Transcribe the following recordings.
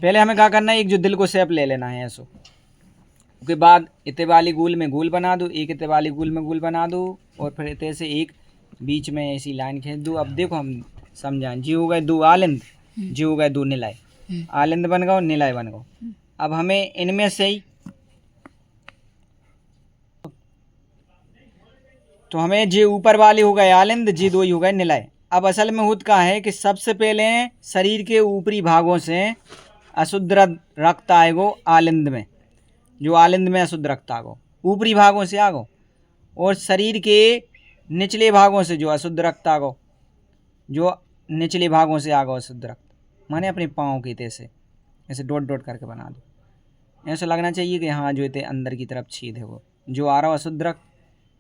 पहले हमें क्या करना है, एक जो दिल को शेप ले लेना है ऐसो। उसके बाद इतने वाली गोल में गोल बना दूँ, एक इतने वाली गोल में गोल बना दूँ, और फिर इतने से एक बीच में ऐसी लाइन खींच दूँ। अब देखो हम समझाएं, जी हो गए दो आलिंद, जी हो गए दो निलाय, आलिंद बन गओ निलाय बन गओ। अब हमें इनमें से ही तो हमें जे ऊपर वाले हो गए आलिंद, जी दो ही हो गए निलाय। अब असल में होता क्या है कि सबसे पहले शरीर के ऊपरी भागों से अशुद्ध रक्त आएगो आलिंद में, जो आलिंद में अशुद्ध रक्त आगो ऊपरी भागों से आगो, और शरीर के निचले भागों से जो अशुद्ध रक्त आगो, जो निचले भागों से आगो अशुद्ध रक्त, माने अपने पाँव के तैसे ऐसे डॉट डॉट करके बना दो। ऐसा लगना चाहिए कि हाँ जो इतने अंदर की तरफ छेद है वो जो आ रहा अशुद्ध रक्त,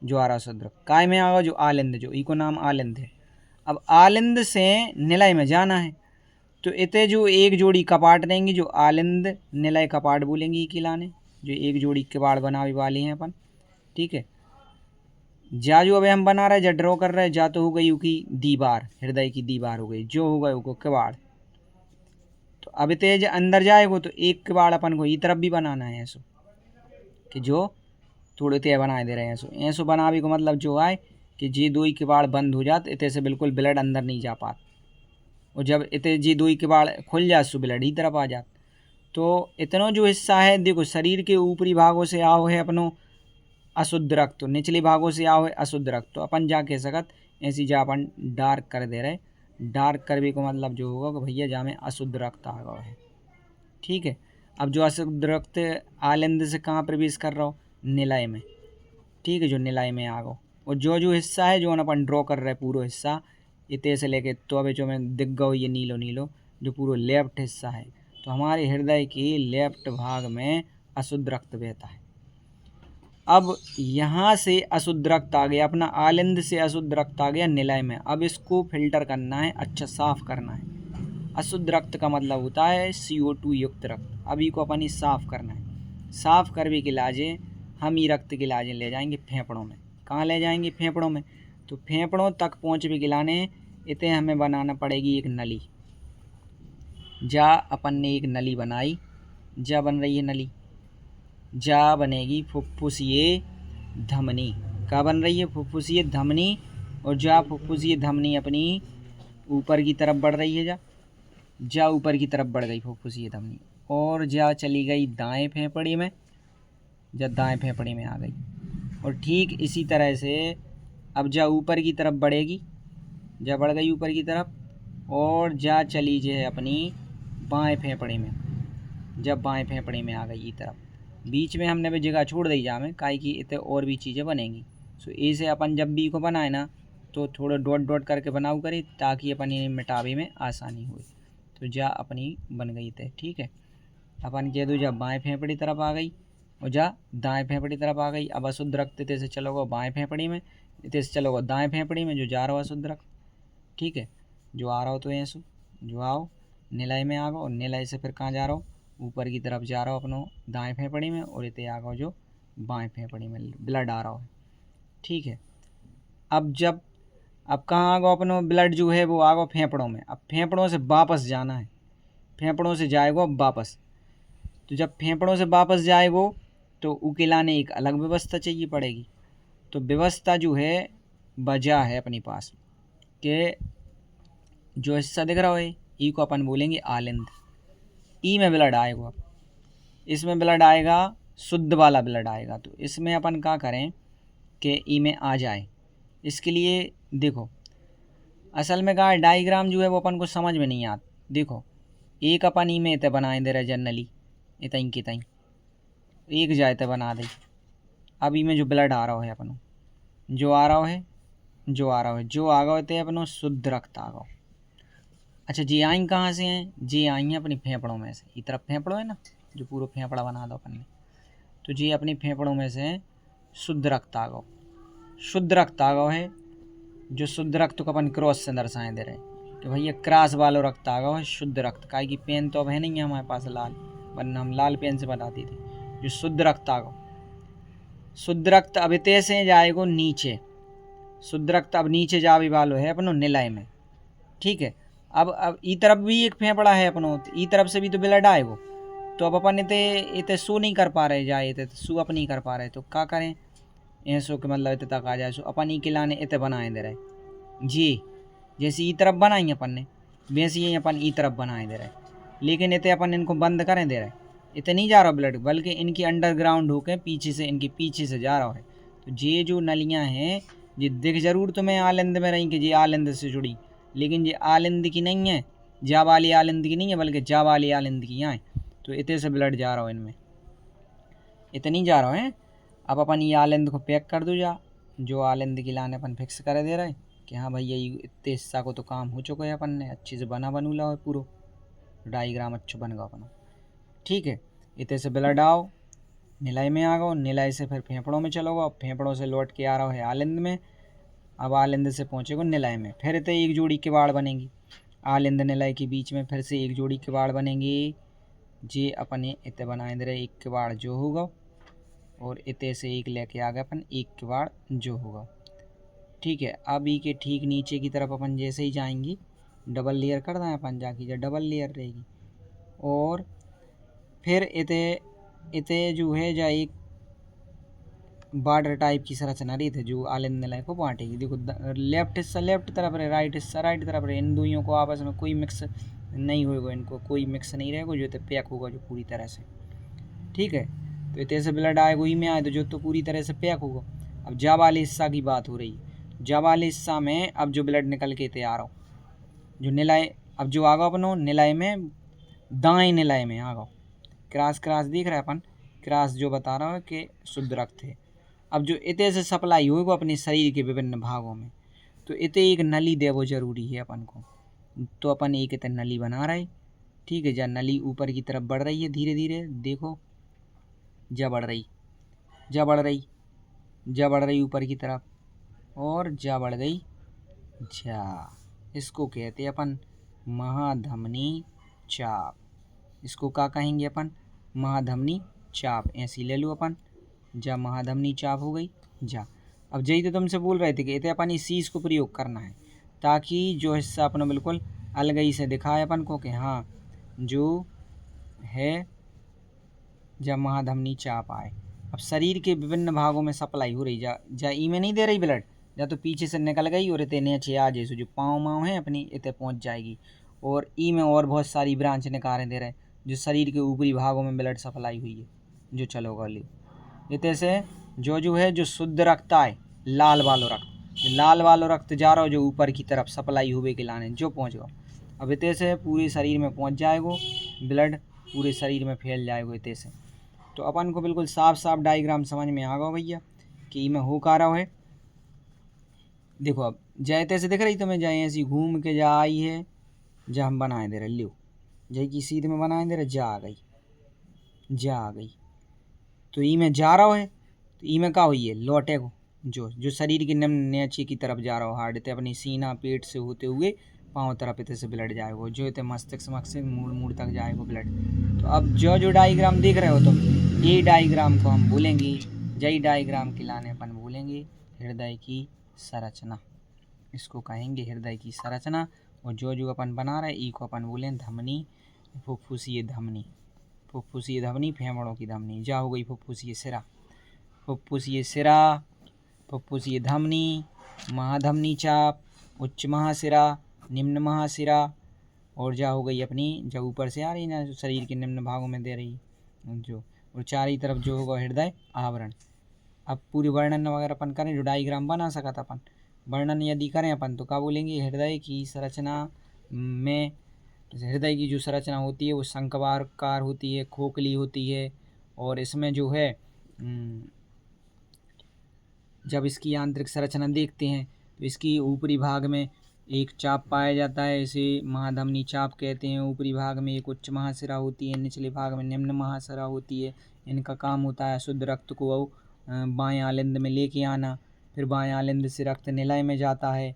जो आ रहा अशुद्ध रक्त काय में आगा, जो आलिंद, जो इको नाम आलिंद है। अब आलिंद से निलय में जाना है, तो इतने जो एक जोड़ी कपाट रहेंगी, जो आलिंद निलय कपाट बोलेंगी की लाने, जो एक जोड़ी कबाड़ बनाने वाली हैं अपन, ठीक है। जा जो अभी हम बना रहे, जा ड्रॉ कर रहे, जा तो हो गई की दीवार, हृदय की दीवार हो गई, जो होगा वो कबाड़। तो अब तेज अंदर जाएगो तो एक कबाड़ अपन को ये तरफ भी बनाना है ऐसो, कि जो थोड़े ते बनाए दे रहे हैं ऐसो। ऐसो बनावे को मतलब जो आए कि जी दो ही किबाड़ बंद हो जाते, इतने से बिल्कुल ब्लड अंदर नहीं जा पाता, और जब इतने जी दो ही किबाड़ खुल जाए सो ब्लड ही तरफ आ जाता। तो इतना जो हिस्सा है देखो, शरीर के ऊपरी भागों से आओ है अपनो अशुद्ध रक्त, तो निचले भागों से आओ है अशुद्ध रक्त, तो अपन जा कह सकत ऐसी जा अपन डार्क कर दे रहे। डार्क करने को मतलब जो होगा कि भैया जा में अशुद्ध रक्त आ गया है, ठीक है। अब जो अशुद्ध रक्त आलिंद से कहाँ प्रवेश कर रहा हो, निलय में, ठीक है, जो निलय में आ गो। और जो जो हिस्सा है जो अपन ड्रॉ कर रहे पूरा हिस्सा इतने से लेके तो अभी जो मैं दिख गो ये नीलो नीलो जो पूरा लेफ्ट हिस्सा है, तो हमारे हृदय के लेफ्ट भाग में अशुद्ध रक्त बहता है। अब यहाँ से अशुद्ध रक्त आ गया अपना आलिंद से, अशुद्ध रक्त आ गया निलय में। अब इसको फिल्टर करना है, अच्छा साफ करना है। अशुद्ध रक्त का मतलब होता है CO2 युक्त रक्त। अभी को अपन ही साफ करना है। साफ करने के लाजे हम ही रक्त के लाजे ले जाएंगे फेफड़ों में। कहाँ ले जाएंगे, फेफड़ों में। तो फेफड़ों तक पहुँचने के लाने इतने हमें बनाना पड़ेगी एक नली। जा अपन ने एक नली बनाई, जा बन रही है नली, जा बनेगी फुफ्फुसीय धमनी। क्या बन रही है, फुफ्फुसीय धमनी। और जा फुफ्फुसीय धमनी अपनी ऊपर की तरफ बढ़ रही है, जा ऊपर की तरफ बढ़ गई फुफ्फुसीय धमनी, और जा चली गई दाएं फेफड़े में, जब दाएं फेफड़े में आ गई। और ठीक इसी तरह से अब जा ऊपर की तरफ बढ़ेगी, जा बढ़ गई ऊपर की तरफ, और जा चली जे अपनी बाएं फेफड़े में, जब बाएं फेफड़े में आ गई ये तरफ। बीच में हमने भी जगह छोड़ दी जा में काहे कि इतने और भी चीज़ें बनेंगी। सो ऐसे अपन जब भी को बनाए ना तो थोड़ा डॉट डॉट करके बनाओ करी, ताकि अपन इन्हें मिटावे में आसानी हो। तो जा अपनी बन गई थे, ठीक है। अपन कह दो जब बाएं फेफड़ी तरफ आ गई, और जा दाएं फेफड़ी तरफ आ गई। अब अशुद्ध रक्त इतने से चलोगे बाएं फेफड़ी में, इतने से चलोगे दाएं फेफड़ी में, जो जा रहा हो अशुद्ध रक्त, ठीक है। जो आ रहा हो तो ऐसो जो आओ निलय में आ गो, और निलय से फिर कहाँ जा रहा हो, ऊपर की तरफ जा रहा हो अपनो दाएं फेफड़ी में, और इतने आ गो जो बाएं फेफड़ी में ब्लड आ रहा हो, ठीक है। अब कहाँ आ गो अपनो ब्लड जो है वो आ गो फेफड़ों में। अब फेफड़ों से वापस जाना है, फेफड़ों से जाएगो अब वापस। तो जब फेफड़ों से वापस जाएगो तो उकेलाने एक अलग व्यवस्था चाहिए पड़ेगी। तो व्यवस्था जो है वजह है अपने पास कि जो हिस्सा दिख रहा है ई को अपन बोलेंगे आलिंद। ई में ब्लड आएगा, अब इसमें ब्लड आएगा, शुद्ध वाला ब्लड आएगा। तो इसमें अपन क्या करें कि ई में आ जाए। इसके लिए देखो असल में कहा डायग्राम जो है वो अपन को समझ में नहीं आता। देखो एक अपन ई में इतने बनाए दे रहे जनरली इतनी की तई, एक जाए बना दे। अब ई में जो ब्लड आ रहा है अपनों, जो आ रहा है, जो आ रहा है, जो आ गए थे अपनों शुद्ध रक्त आ गओ। अच्छा जी आई कहाँ से हैं, जी आई हैं अपनी फेफड़ों में से। ये तरफ फेफड़ों है ना, जो पूरा फेफड़ा बना दो अपन ने, तो जी अपनी फेफड़ों में से शुद्ध रक्त आ गओ। शुद्ध रक्त आ गओ है, जो शुद्ध रक्त को अपन क्रॉस से दर्शाए दे रहे कि भैया क्रॉस वालों रक्त आ गओ है शुद्ध रक्त। काहे की पेन तो अब है नहीं है हमारे पास लाल, वरना हम लाल पेन से बताती थी। जो शुद्ध रक्त आ गओ, शुद्ध रक्त अब इतने से जाएगो नीचे। शुद्ध रक्त अब नीचे जावे वालो है अपनो निलय में, ठीक है। अब ई तरफ भी एक फेफड़ा है अपनो, तो ई तरफ से भी तो ब्लड आएगो। तो अब अपन इते इते शो नहीं कर पा रहे जाए, इते शो अप नहीं कर पा रहे, तो क्या करें, ऐसो के मतलब इते तक आ जाए। सो अपन ई के लाने इते बनाए दे रहे जी, जैसे ई तरफ बनाई अपन ने वैसे ही अपन ई तरफ बनाए दे रहे, लेकिन इते अपन इनको बंद करें दे रहे, इते नहीं जा रहा ब्लड, बल्कि इनकी अंडरग्राउंड होके पीछे से, इनके पीछे से जा रहा है। तो ये जो नलियाँ हैं ये दिख जरूर तुम्हें आलिंद में रही कि ये आलिंद से जुड़ी, लेकिन ये आलिंद की नहीं है, जा वाली आलिंद की नहीं है, बल्कि जा वाली आलिंद की यहाँ है। तो इतने से ब्लड जा रहा हो इनमें, इतनी जा रहा है। अब अपन ये आलिंद को पैक कर दो जा, जो आलिंद की लाने अपन फिक्स कर दे रहे कि हाँ भैया ये इतने हिस्सा को तो काम हो चुका है, अपन ने अच्छे से बना बनूला है, पूरा डायग्राम अच्छा बन गया अपना। ठीक है, इतने से ब्लड आओ नीलाई में आ गो, नीलाई से फिर फेफड़ों में चलो गो, अब फेफड़ों से लौट के आ रहा है आलिंद में, अब आलिंद से पहुँचेगो नीलाई में, फिर इतने एक जोड़ी किवाड़ बनेगी आलिंद नीलाई के बीच में, फिर से एक जोड़ी किवाड़ बनेंगी जी। अपने इतने बनाए दे रहे एक किवाड़ जो होगा, और इतने से एक लेके आ गए अपन एक किवाड़ जो होगा। ठीक है, अब ई के ठीक नीचे की तरफ अपन जैसे ही जाएंगी डबल लेयर कर दें अपन जाके, जब डबल लेयर रहेगी, और फिर इतने इतने जो है जा एक बॉर्डर टाइप की संरचना रही थी जो आलिंद नीलाई को बांटेगी। देखो लेफ्ट हिस्सा लेफ्ट तरफ रहे, राइट हिस्सा राइट तरफ रहे, इन दोनों को आपस में कोई मिक्स नहीं होगा, इनको कोई मिक्स नहीं रहेगा, जो तो पैक होगा जो पूरी तरह से। ठीक है, तो इतने से ब्लड आएगा ही में आए तो जो तो पूरी तरह से पैक होगा। अब जा वाले हिस्सा की बात हो रही है, जा वाले हिस्सा में अब जो ब्लड निकल के इतने आ रहा हो, जो नीलाई अब जो आगा अपनो नीलाई में दाएं नीलाई में आगा क्रॉस क्रॉस दिख रहा है अपन, क्रॉस जो बता रहा है कि शुद्ध रक्त है। अब जो इतने से सप्लाई होगी अपने शरीर के विभिन्न भागों में, तो इतने एक नली दे वो जरूरी है अपन को, तो अपन एक इतने नली बना रहे। ठीक है, जब नली ऊपर की तरफ बढ़ रही है धीरे धीरे, देखो जा बढ़ रही, जा बढ़ रही, जा बढ़ रही ऊपर की तरफ, और जा बढ़ गई जा। इसको कहते हैं अपन महाधमनी चाप, इसको क्या कहेंगे अपन महाधमनी चाप, ऐसी ले लो अपन, जा महाधमनी चाप हो गई जा। अब यही तो तुमसे बोल रहे थे कि इतने अपन इस चीज़ को प्रयोग करना है ताकि जो हिस्सा अपना बिल्कुल अलगई से दिखाए अपन को कि हाँ जो है जब महाधमनी चाप आए। अब शरीर के विभिन्न भागों में सप्लाई हो रही, जा ई में नहीं दे रही ब्लड, या तो पीछे से निकल गई और इतने नीचे आ जैसे जो पाँव माँव है अपनी इतने पहुँच जाएगी, और ई में और बहुत सारी ब्रांच निकाले दे रहे जो शरीर के ऊपरी भागों में ब्लड सप्लाई हुई है जो चलोगा ले। इतने से जो है जो शुद्ध रक्त आए लाल वालो रक्त, जो लाल वालो रक्त जा रहा हो जो ऊपर की तरफ सप्लाई हुए के लाने जो पहुँच गो, अब इतने से पूरे शरीर में पहुँच जाएगो ब्लड, पूरे शरीर में फैल जाएगो इतने से। तो अपन को बिल्कुल साफ साफ डायग्राम समझ में आ गया भैया कि में हो का रहा है। देखो अब जय तैसे दिख रही तुम्हें, जय ऐसी घूम के जा आई है, जा हम बनाए दे रहे लियो, जय की सीध में बनाए दे रहे, जा आ गई, जा आ गई, तो ई में जा रहा है, तो ई में क्या हुई है लौटे को, जो शरीर के निम्न नीचे की तरफ जा रहा हो, हार्ड इतने अपनी सीना पेट से होते हुए पाँव तरफ इतने से ब्लड जाएगा, जो इतने मस्तिष्क मस्तिष्क मूड मूड तक जाएगा ब्लड। तो अब जो डायग्राम देख रहे हो तुम, ये डायग्राम को हम बोलेंगे, जय डायग्राम के लाने अपन बोलेंगे हृदय की संरचना, इसको कहेंगे हृदय की संरचना। और जो अपन बना रहे ई को अपन बोलें धमनी, फुफ्फुसीय धमनी, फुफ्फुसीय धमनी फेफड़ों की धमनी, जा हो गई फुफ्फुसीय सिरा, फुफ्फुसीय सिरा, फुफ्फुसीय धमनी, महाधमनी चाप, उच्च महासिरा, निम्न महासिरा, और जा हो गई अपनी जब ऊपर से आ रही ना शरीर के निम्न भागों में दे रही जो, और चारों तरफ जो होगा हृदय आवरण। अब पूरी वर्णन वगैरह अपन करें जो डायग्राम बना सका था अपन, वर्णन यदि करें अपन तो क्या बोलेंगे हृदय की संरचना में, हृदय की जो संरचना होती है वो शंक्वाकार होती है, खोखली होती है, और इसमें जो है जब इसकी आंतरिक संरचना देखते हैं तो इसकी ऊपरी भाग में एक चाप पाया जाता है, इसे महाधमनी चाप कहते हैं। ऊपरी भाग में एक उच्च महाशिरा होती है, निचले भाग में निम्न महाशिरा होती है। इनका काम होता है शुद्ध रक्त को बाएं आलिंद में लेके आना, फिर बाएं आलिंद से रक्त निलय में जाता है।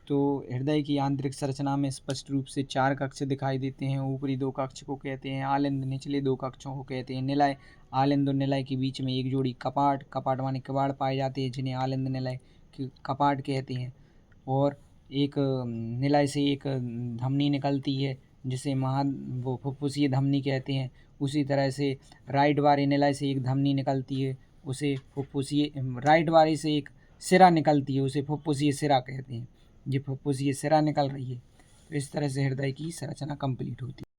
तो हृदय की आंतरिक संरचना में स्पष्ट रूप से 4 कक्ष दिखाई देते हैं। ऊपरी 2 कक्ष को कहते हैं आलिंद, निचले 2 कक्षों को कहते हैं निलय। आलिंद और निलय के बीच में एक जोड़ी कपाट, कपाट माने किवाड़ पाए जाते हैं जिन्हें आलिंद निलय के कपाट कहते हैं। और एक निलय से एक धमनी निकलती है जिसे वो फुफ्फुसीय धमनी कहते हैं। उसी तरह से राइट वाले निलय से एक धमनी निकलती है, उसे फुफ्फुसीय, राइट वाले से एक सिरा निकलती है, उसे फुफ्फुसीय सिरा कहते हैं। ये फुफ्फुसीय सिरा निकल रही है। तो इस तरह से हृदय की संरचना कंप्लीट होती है।